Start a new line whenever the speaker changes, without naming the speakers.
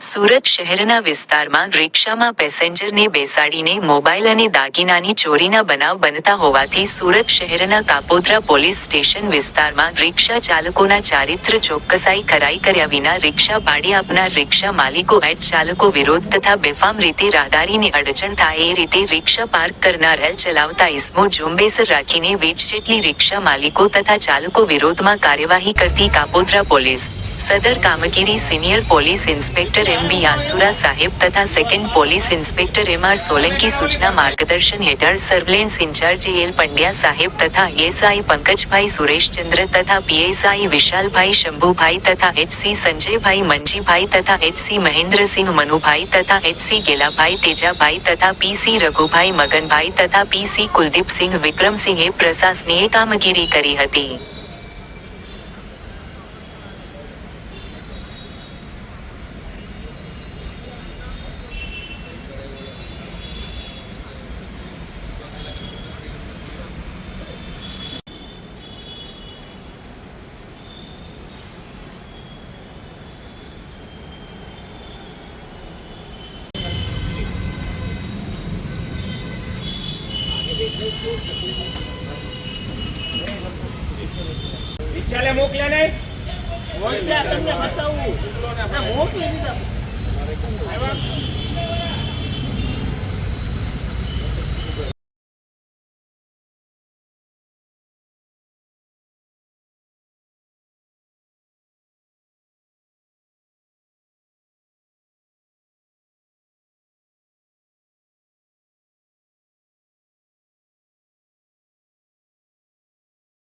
સુરત શહેરના વિસ્તારમાં રિક્ષામાં પેસેન્જરને બેસાડીને મોબાઈલ અને દાગીનાની ચોરીના બનાવ બનતા હોવાથી સુરત શહેરના કાપોદ્રા પોલીસ સ્ટેશન વિસ્તારમાં રિક્ષા ચાલકોના ચારિત્ર ચોકસાઈ ખરાઈ કર્યા વિના રિક્ષા ભાડે આપનાર રિક્ષા માલિકો ચાલકો વિરોધ તથા બેફામ રીતે રાહદારીને અડચણ થાય એ રીતે રિક્ષા પાર્ક કરનાર ચલાવતા ઇસમો ઝુંબેસર રાખીને 20 જેટલી રિક્ષા માલિકો તથા ચાલકો વિરોધમાં કાર્યવાહી કરતી કાપોદ્રા પોલીસ સદર કામગીરી સિનિયર પોલીસ ઇન્સ્પેક્ટર એમ.બી. આસુરા સાહેબ તથા સેકન્ડ પોલીસ ઇન્સ્પેક્ટર એમ.આર. સોલંકી સૂચના માર્ગદર્શન હેઠળ સર્વેલન્સ ઇન્ચાર્જ એ.એલ. પંડ્યા સાહેબ તથા એએસઆઈ પંકજભાઈ સુરેશચંદ્ર તથા પીએસઆઈ વિશાલભાઈ શંભુભાઈ તથા એચ.સી. સંજયભાઈ મંજીભાઈ તથા એચ.સી. મહેન્દ્રસિંહ મનુભાઈ તથા એચ.સી. ગેલાભાઈ તેજાભાઈ તથા પી.સી. રઘુભાઈ મગનભાઈ તથા પી.સી. કુલદીપસિંહ વિક્રમસિંહે પ્રશાસનીય કામગીરી કરી હતી.
વિશાલે મોકલ્યા નહીં મોકલ્યા તમને બતાવું મોકલી દીધા આવ્યા